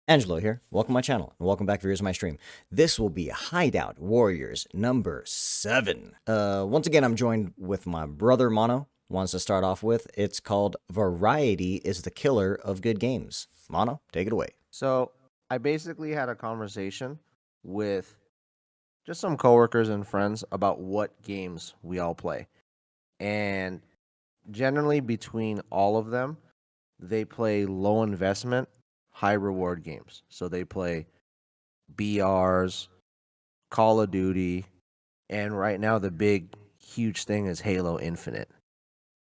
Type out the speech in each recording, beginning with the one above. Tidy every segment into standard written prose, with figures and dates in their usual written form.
Angelo here. Welcome to my channel, and welcome back viewers of my stream. This will be Hideout Warriors number 7. Once again, I'm joined with my brother Mono. Wants to start off with. It's called Variety is the Killer of Good Games. Mono, take it away. So I basically had a conversation with just some coworkers and friends about what games we all play. And generally between all of them, they play low investment, high reward games. So they play BRs, Call of Duty, and right now the big huge thing is Halo Infinite.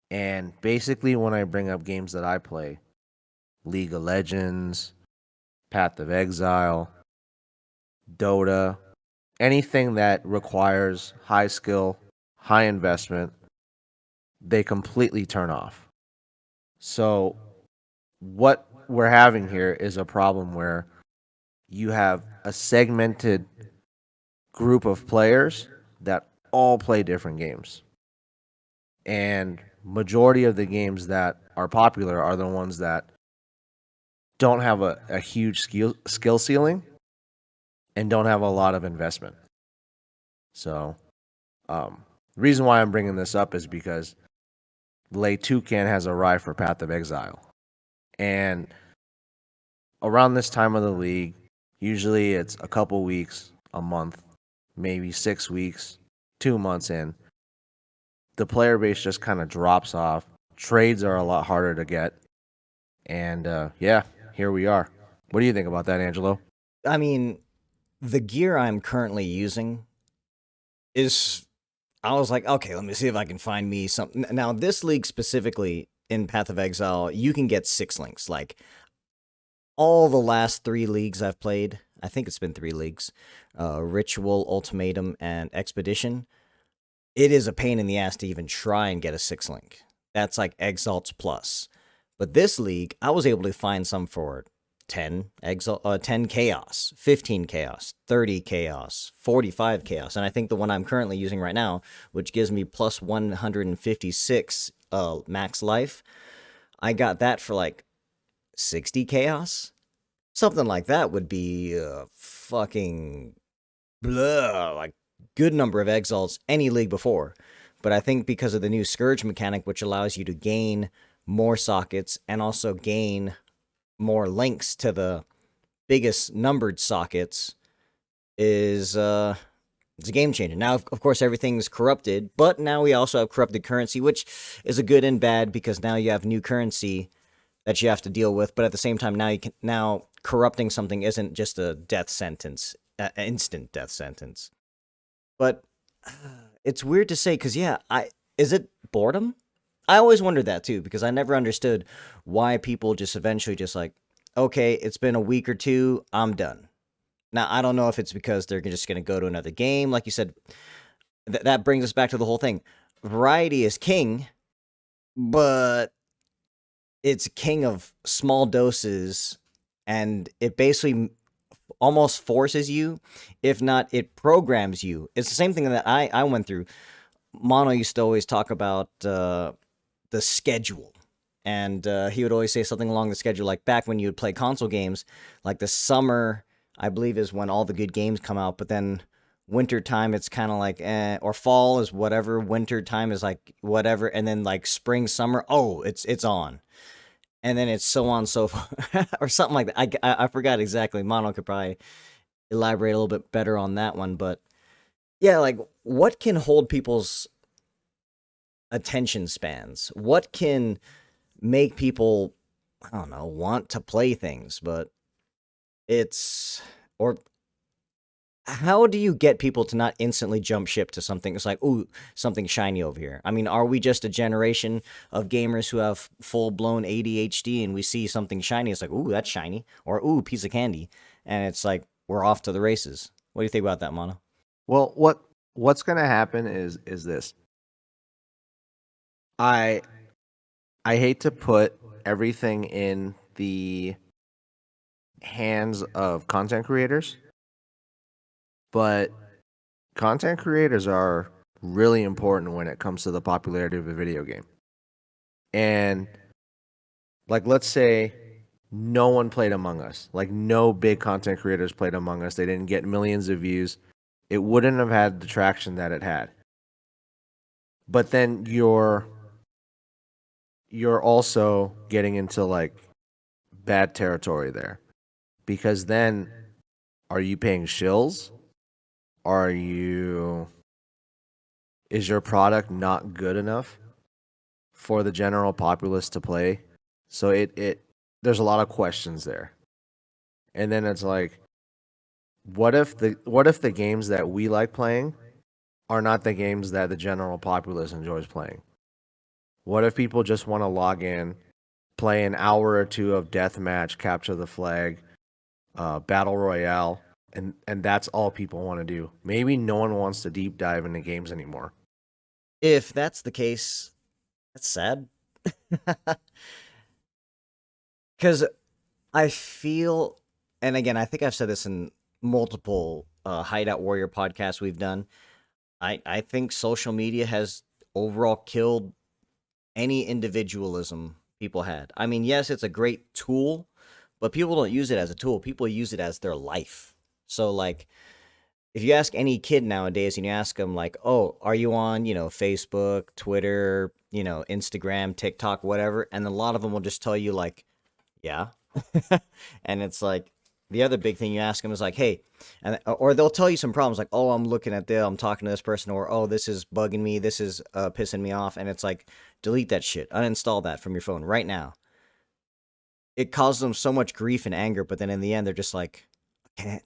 And basically when I bring up games that I play, League of Legends, Path of Exile, Dota, anything that requires high skill, high investment, they completely turn off. So, what we're having here is a problem where you have a segmented group of players that all play different games. And majority of the games that are popular are the ones that don't have a huge skill ceiling and don't have a lot of investment. So, the reason why I'm bringing this up is because Lay Toucan has arrived for Path of Exile. And around this time of the league, usually it's a couple weeks, a month, maybe 6 weeks, 2 months in. The player base just kind of drops off. Trades are a lot harder to get. And yeah, here we are. What do you think about that, Angelo? I mean, the gear I'm currently using is. I was like, okay, let me see if I can find me something. Now, this league specifically in Path of Exile, you can get 6 links. Like, all the last 3 leagues I've played, I think it's been 3 leagues, Ritual, Ultimatum, and Expedition, it is a pain in the ass to even try and get a 6 link. That's like Exalts plus. But this league, I was able to find some for 10 chaos, 15 chaos, 30 chaos, 45 chaos, and I think the one I'm currently using right now, which gives me plus 156 max life, I got that for like 60 chaos. Something like that would be fucking blah, like good number of exalts any league before. But I think because of the new Scourge mechanic, which allows you to gain more sockets and also gain more links to the biggest numbered sockets, is it's a game changer. Now, of course, everything's corrupted, but now we also have corrupted currency, which is a good and bad because now you have new currency that you have to deal with. But at the same time, now corrupting something isn't just a death sentence, instant death sentence. But it's weird to say because yeah, I is it boredom? I always wondered that too because I never understood why people just eventually just like, okay, it's been a week or two, I'm done. Now I don't know if it's because they're just gonna go to another game, like you said. That brings us back to the whole thing. Variety is king, but it's king of small doses, and it basically almost forces you, if not, it programs you. It's the same thing that I went through. Mono used to always talk about the schedule. And he would always say something along the schedule, like back when you would play console games, like the summer, I believe, is when all the good games come out. But then winter time, it's kind of like, or fall is whatever. Winter time is like whatever, and then like spring, summer, oh, it's on, and then it's so on, so or something like that. I forgot exactly. Mono could probably elaborate a little bit better on that one, but yeah, like what can hold people's attention spans? What can make people, I don't know, want to play things? But it's or how do you get people to not instantly jump ship to something? It's like, ooh, something shiny over here. I mean, are we just a generation of gamers who have full blown ADHD and we see something shiny? It's like, ooh, that's shiny, or ooh, piece of candy, and it's like we're off to the races. What do you think about that, Mono? Well, what's going to happen is this. I I hate to put everything in the hands of content creators, but content creators are really important when it comes to the popularity of a video game. And like let's say no one played Among Us. Like no big content creators played Among Us. They didn't get millions of views. It wouldn't have had the traction that it had. But then you're also getting into like bad territory there because then are you paying shills? Are you is your product not good enough for the general populace to play? So it there's a lot of questions there. And then it's like what if the games that we like playing are not the games that the general populace enjoys playing? What if people just want to log in, play an hour or two of deathmatch, capture the flag, battle royale, and that's all people want to do? Maybe no one wants to deep dive into games anymore. If that's the case, that's sad. Because I feel, and again, I think I've said this in multiple Hideout Warrior podcasts we've done. I think social media has overall killed any individualism people had. I mean, yes, it's a great tool, but people don't use it as a tool. People use it as their life. So, like, if you ask any kid nowadays and you ask them, like, oh, are you on, Facebook, Twitter, Instagram, TikTok, whatever? And a lot of them will just tell you, like, yeah. And it's like the other big thing you ask them is like, hey, and or they'll tell you some problems like, oh, I'm looking at this, I'm talking to this person, or oh, this is bugging me, this is pissing me off, and it's like, delete that shit, uninstall that from your phone right now. It causes them so much grief and anger, but then in the end, they're just like, I can't.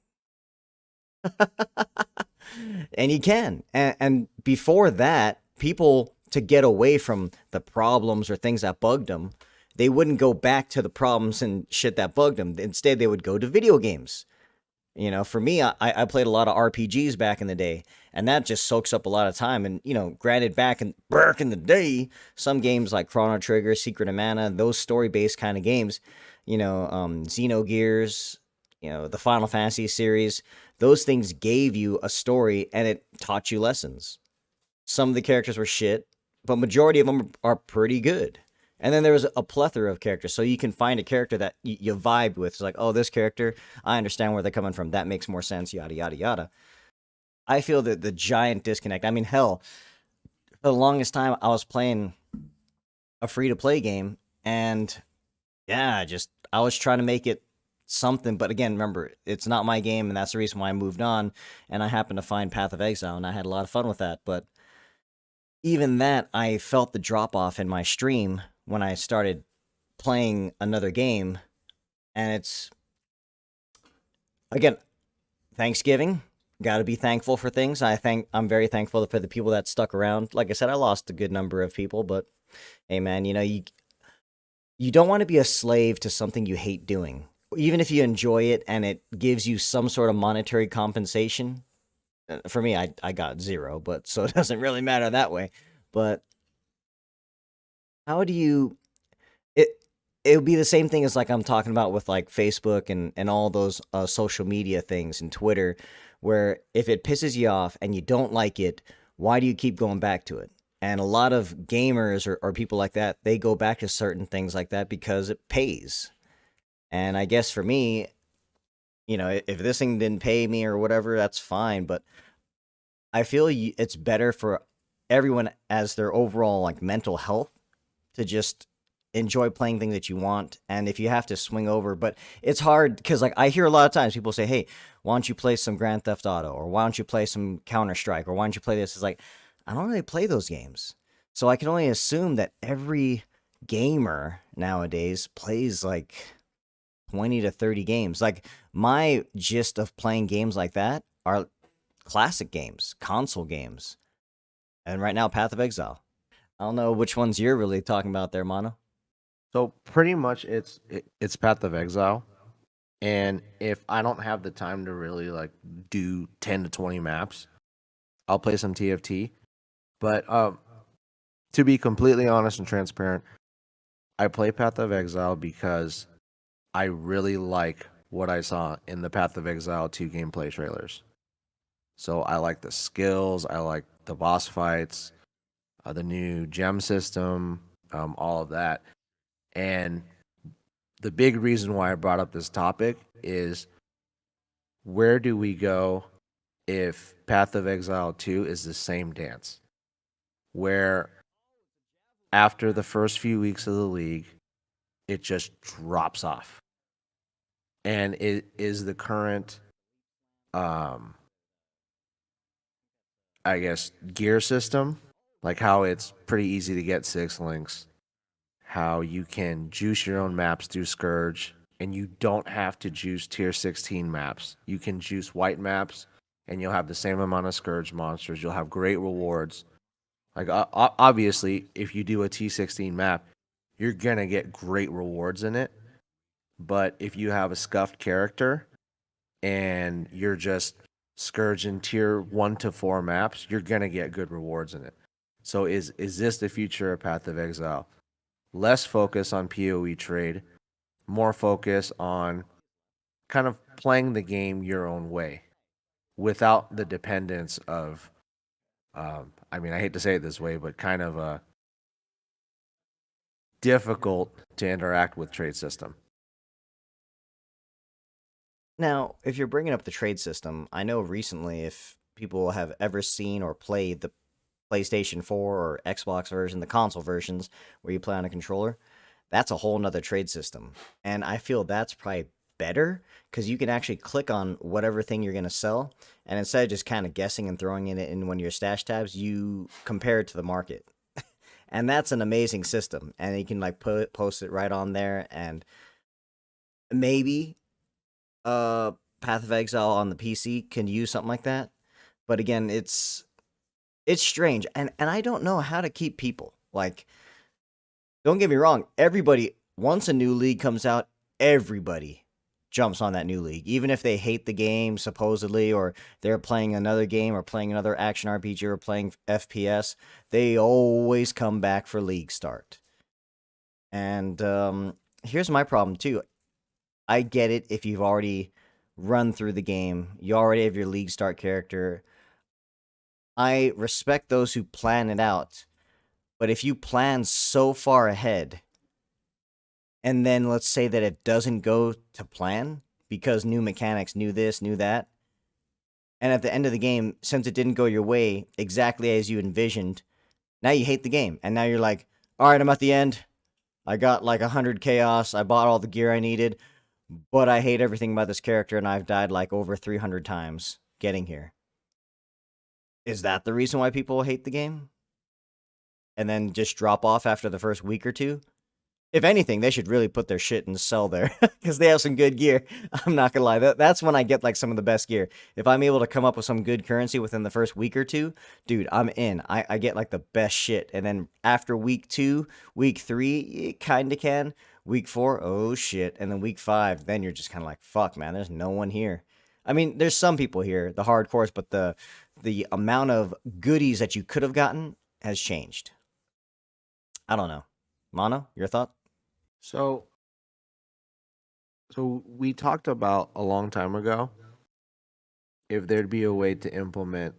And you can. And before that, people to get away from the problems or things that bugged them, they wouldn't go back to the problems and shit that bugged them. Instead, they would go to video games. For me, I played a lot of RPGs back in the day, and that just soaks up a lot of time. And granted, back in the day, some games like Chrono Trigger, Secret of Mana, those story-based kind of games, Xenogears, the Final Fantasy series, those things gave you a story and it taught you lessons. Some of the characters were shit, but majority of them are pretty good. And then there was a plethora of characters, so you can find a character that you vibed with. It's like, oh, this character, I understand where they're coming from. That makes more sense. Yada yada yada. I feel that the giant disconnect. I mean, hell, for the longest time, I was playing a free to play game, and yeah, just I was trying to make it something. But again, remember, it's not my game, and that's the reason why I moved on. And I happened to find Path of Exile, and I had a lot of fun with that. But even that, I felt the drop off in my stream when I started playing another game. And it's, again, Thanksgiving. Got to be thankful for things. I'm very thankful for the people that stuck around. Like I said, I lost a good number of people, but hey, man, you don't want to be a slave to something you hate doing. Even if you enjoy it and it gives you some sort of monetary compensation. For me, I got zero, but so it doesn't really matter that way. But how do you it it would be the same thing as like I'm talking about with like Facebook and all those social media things and Twitter, where if it pisses you off and you don't like it, why do you keep going back to it? And a lot of gamers or people like that, they go back to certain things like that because it pays. And I guess for me, if this thing didn't pay me or whatever, that's fine. But I feel it's better for everyone as their overall like mental health to just enjoy playing things that you want. And if you have to swing over, but it's hard because like I hear a lot of times people say, hey, why don't you play some Grand Theft Auto, or why don't you play some Counter Strike, or why don't you play this? It's like, I don't really play those games, so I can only assume that every gamer nowadays plays like 20 to 30 games. Like my gist of playing games like that are classic games, console games, and right now Path of Exile. I don't know which ones you're really talking about there, Mono. So pretty much it's Path of Exile. And if I don't have the time to really like do 10 to 20 maps, I'll play some TFT. But to be completely honest and transparent, I play Path of Exile because I really like what I saw in the Path of Exile 2 gameplay trailers. So I like the skills, I like the boss fights, the new gem system, all of that. And the big reason why I brought up this topic is, where do we go if Path of Exile 2 is the same dance? Where after the first few weeks of the league, it just drops off. And it is the current, um, I guess, gear system, like how it's pretty easy to get 6 links, how you can juice your own maps through Scourge, and you don't have to juice tier 16 maps. You can juice white maps, and you'll have the same amount of Scourge monsters. You'll have great rewards. Like, obviously, if you do a T16 map, you're going to get great rewards in it. But if you have a scuffed character and you're just scourging tier 1 to 4 maps, you're going to get good rewards in it. So is this the future of Path of Exile? Less focus on PoE trade, more focus on kind of playing the game your own way without the dependence of, I mean, I hate to say it this way, but kind of a difficult to interact with trade system. Now, if you're bringing up the trade system, I know recently, if people have ever seen or played the PlayStation 4 or Xbox version, the console versions where you play on a controller, that's a whole nother trade system. And I feel that's probably better because you can actually click on whatever thing you're going to sell. And instead of just kind of guessing and throwing it in one of your stash tabs, you compare it to the market. And that's an amazing system. And you can like post it right on there. And maybe Path of Exile on the PC can use something like that. But again, it's strange. And I don't know how to keep people. Like, don't get me wrong, everybody, once a new league comes out, everybody jumps on that new league. Even if they hate the game, supposedly, or they're playing another game or playing another action RPG or playing FPS, they always come back for league start. And here's my problem, too. I get it if you've already run through the game, you already have your league start character. I respect those who plan it out. But if you plan so far ahead, and then let's say that it doesn't go to plan because new mechanics, knew this, knew that, and at the end of the game, since it didn't go your way exactly as you envisioned, now you hate the game. And now you're like, all right, I'm at the end. I got like 100 chaos. I bought all the gear I needed, but I hate everything about this character, and I've died like over 300 times getting here. Is that the reason why people hate the game? And then just drop off after the first week or two? If anything, they should really put their shit and sell there because they have some good gear. I'm not gonna lie, that's when I get like some of the best gear. If I'm able to come up with some good currency within the first week or two, dude, I'm in. I get like the best shit, and then after week 2, week 3, you kind of can. Week 4, oh shit, and then week 5, then you're just kind of like, fuck, man, there's no one here. I mean, there's some people here, the hardcores, but the amount of goodies that you could have gotten has changed. I don't know. Mono, your thought? So, so we talked about a long time ago if there'd be a way to implement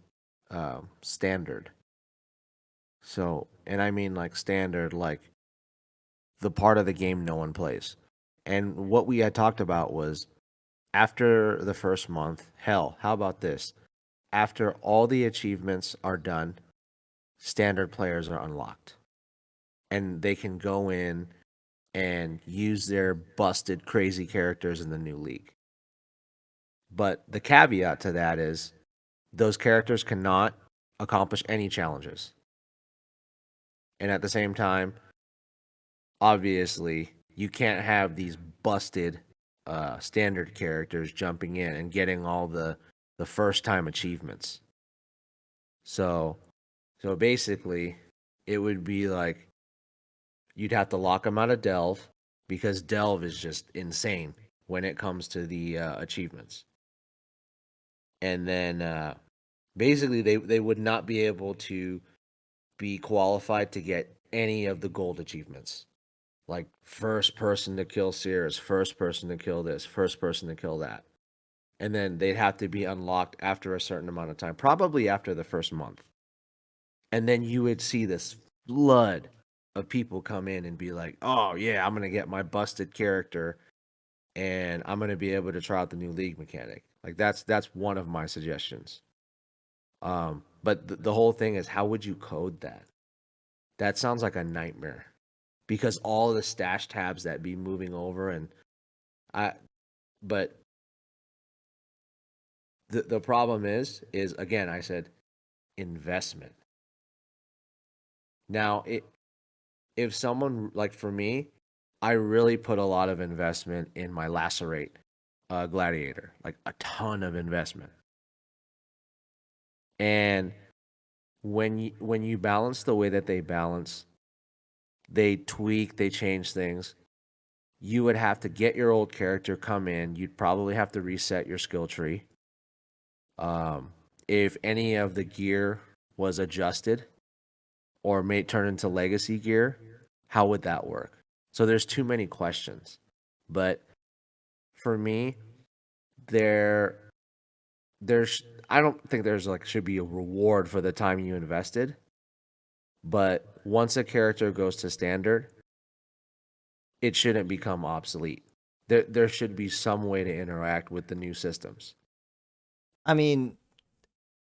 standard. So, and I mean like standard, like the part of the game no one plays. And what we had talked about was, after the first month, hell, how about this? After all the achievements are done, standard players are unlocked. And they can go in and use their busted, crazy characters in the new league. But the caveat to that is those characters cannot accomplish any challenges. And at the same time, obviously, you can't have these busted standard characters jumping in and getting all the first time achievements. So basically, it would be like you'd have to lock them out of Delve because Delve is just insane when it comes to the achievements. And then basically they would not be able to be qualified to get any of the gold achievements. Like first person to kill Sears, first person to kill this, first person to kill that. And then they'd have to be unlocked after a certain amount of time, probably after the first month. And then you would see this flood of people come in and be like, "Oh yeah, I'm gonna get my busted character, and I'm gonna be able to try out the new league mechanic." Like that's one of my suggestions. But the whole thing is, how would you code that? That sounds like a nightmare because all the stash tabs that be moving over and I. But the problem is again, I said investment. Now, if someone like for me, I really put a lot of investment in my lacerate gladiator, like a ton of investment. And when you balance the way that they balance, they tweak, they change things. You would have to get your old character come in. You'd probably have to reset your skill tree. If any of the gear was adjusted or made turn into legacy gear, how would that work? So there's too many questions. But for me, there there's I don't think there's like should be a reward for the time you invested, but once a character goes to standard, it shouldn't become obsolete. There should be some way to interact with the new systems. I mean,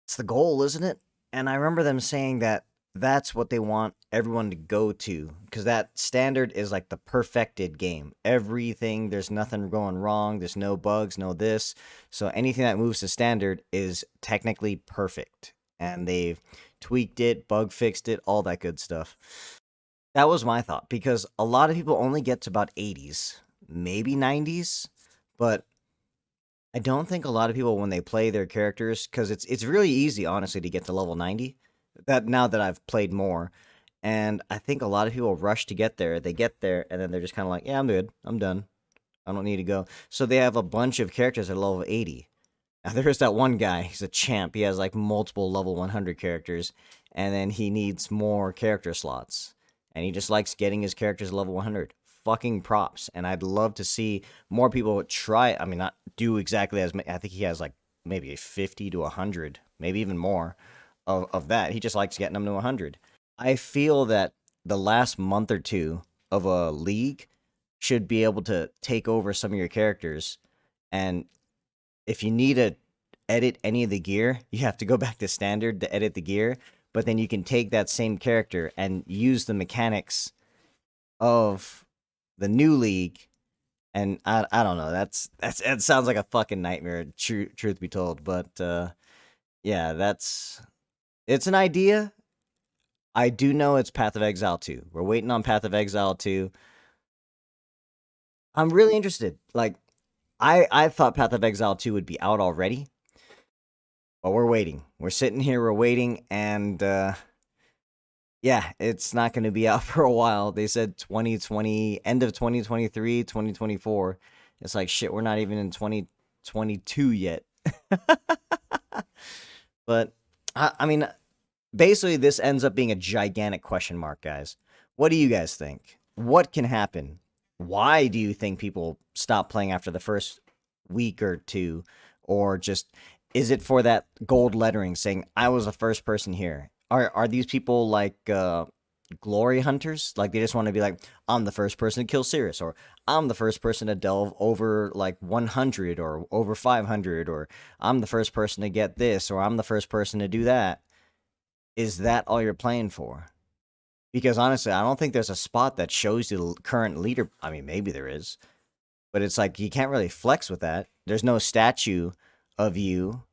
it's the goal, isn't it? And I remember them saying that that's what they want everyone to go to because that standard is like the perfected game. Everything, there's nothing going wrong, there's no bugs, no this. So anything that moves to standard is technically perfect. And they've tweaked it, bug fixed it, all that good stuff. That was my thought because a lot of people only get to about 80s, maybe 90s, but I don't think a lot of people when they play their characters because it's really easy honestly to get to level 90. That now that I've played more, and I think a lot of people rush to get there. They get there and then they're just kind of like, yeah, I'm good, I'm done, I don't need to go. So they have a bunch of characters at level 80. Now there's that one guy. He's a champ. He has like multiple level 100 characters, and then he needs more character slots, and he just likes getting his characters level 100. Fucking props. And I'd love to see more people try. I mean, not do exactly as. I think he has like maybe a 50 to 100, maybe even more of that. He just likes getting them to 100. I feel that the last month or two of a league should be able to take over some of your characters, and if you need to edit any of the gear, you have to go back to standard to edit the gear. But then you can take that same character and use the mechanics of the new league. And I don't know. That's it sounds like a fucking nightmare. Truth be told, but yeah, it's an idea. I do know it's Path of Exile 2. We're waiting on Path of Exile 2. I'm really interested. Like I thought Path of Exile 2 would be out already. But we're waiting. We're sitting here, we're waiting, and yeah, it's not going to be out for a while. They said 2020, end of 2023, 2024. It's like, shit, we're not even in 2022 yet. But, I mean, basically, this ends up being a gigantic question mark, guys. What do you guys think? What can happen? Why do you think people stop playing after the first week or two? Or just, is it for that gold lettering saying, I was the first person here? Are these people like glory hunters? Like they just want to be like, I'm the first person to kill Sirius, or I'm the first person to delve over like 100 or over 500, or I'm the first person to get this, or I'm the first person to do that. Is that all you're playing for? Because honestly, I don't think there's a spot that shows you the current leader. I mean, maybe there is, but it's like you can't really flex with that. There's no statue of you,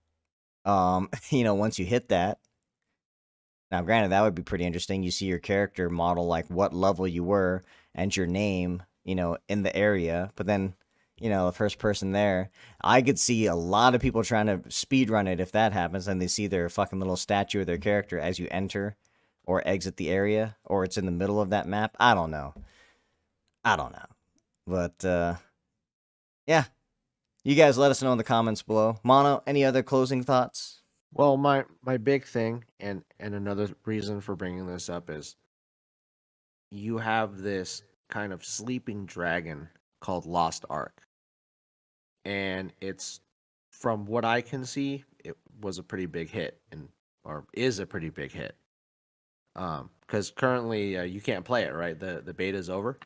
once you hit that. Now, granted, that would be pretty interesting. You see your character model, like what level you were and your name, in the area. But then, the first person there, I could see a lot of people trying to speed run it if that happens, and they see their fucking little statue of their character as you enter or exit the area, or it's in the middle of that map. I don't know. I don't know. But yeah, you guys let us know in the comments below. Mono, any other closing thoughts? Well, my big thing and another reason for bringing this up is you have this kind of sleeping dragon called Lost Ark, and it's from what I can see, it was a pretty big hit and or is a pretty big hit. Because currently you can't play it, right? The beta's over.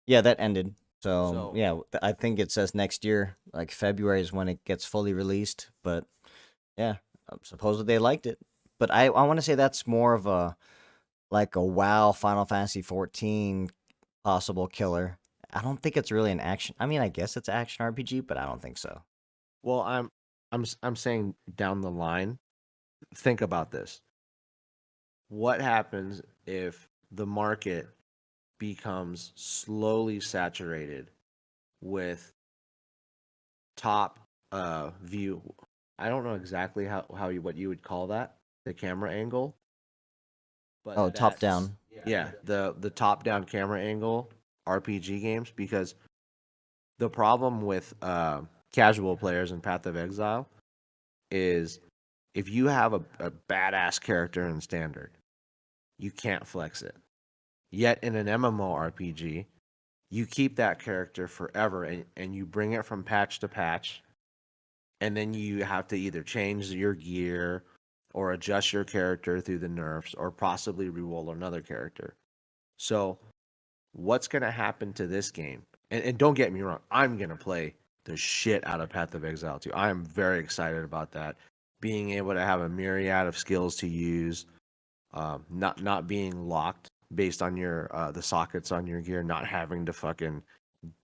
Yeah, that ended. So So yeah, I think it says next year, like February is when it gets fully released. But yeah, supposedly they liked it. But I want to say that's more of a like a WoW Final Fantasy 14 possible killer. I don't think it's really an action. I mean, I guess it's action RPG, but I don't think so. well, I'm saying down the line. Think about this. What happens if the market becomes slowly saturated with top view? I don't know exactly how you what you would call that, the camera angle, but Oh, top that's down. yeah, the top down camera angle RPG games, because the problem with casual players in Path of Exile is if you have a badass character in standard, you can't flex it. Yet in an MMORPG, you keep that character forever, and you bring it from patch to patch, and then you have to either change your gear or adjust your character through the nerfs or possibly reroll another character. So, what's going to happen to this game? And don't get me wrong, I'm going to play the shit out of Path of Exile 2. I am very excited about that. Being able to have a myriad of skills to use, not being locked based on your the sockets on your gear, not having to fucking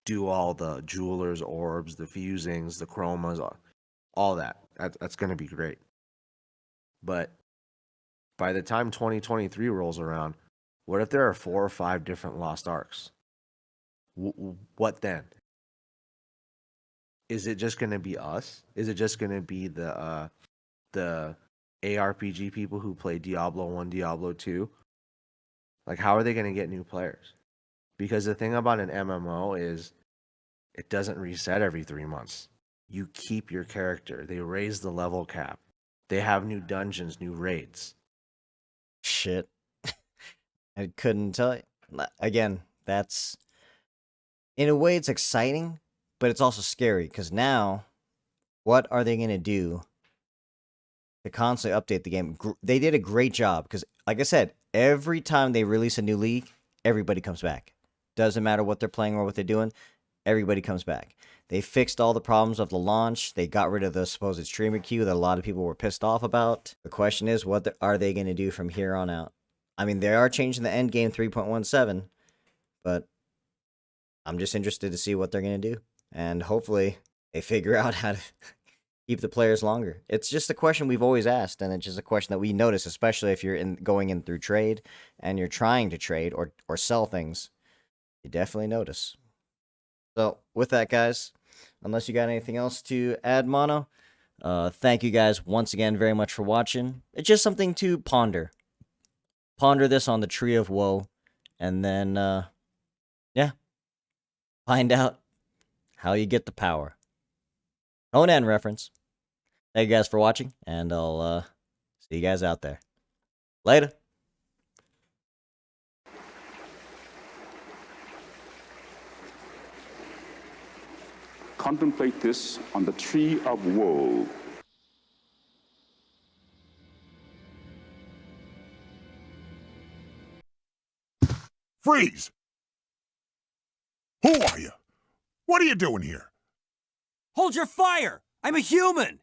do all the jewelers orbs, the fusings, the chromas, all that. That's going to be great. But by the time 2023 rolls around, what if there are 4 or 5 different lost arcs? What then? Is it just going to be us? Is it just going to be the ARPG people who play Diablo 1, Diablo 2? Like, how are they going to get new players? Because the thing about an MMO is it doesn't reset every 3 months. You keep your character. They raise the level cap. They have new dungeons, new raids. Shit. I couldn't tell you. Again, that's in a way it's exciting, but it's also scary because now what are they going to do to constantly update the game? They did a great job because, like I said, every time they release a new league, everybody comes back. Doesn't matter what they're playing or what they're doing, everybody comes back. They fixed all the problems of the launch. They got rid of the supposed streamer queue that a lot of people were pissed off about. The question is, what are they going to do from here on out? I mean, they are changing the end game 3.17, but I'm just interested to see what they're going to do. And hopefully they figure out how to keep the players longer. It's just a question we've always asked, and it's just a question that we notice, especially if you're going in through trade and you're trying to trade or sell things. You definitely notice. So with that, guys, unless you got anything else to add, Mono, thank you guys once again very much for watching. It's just something to ponder. Ponder this on the tree of woe, and then yeah, find out how you get the power. Conan reference. Thank you guys for watching, and I'll see you guys out there. Later. Contemplate this on the tree of woe. Freeze! Who are you? What are you doing here? Hold your fire! I'm a human!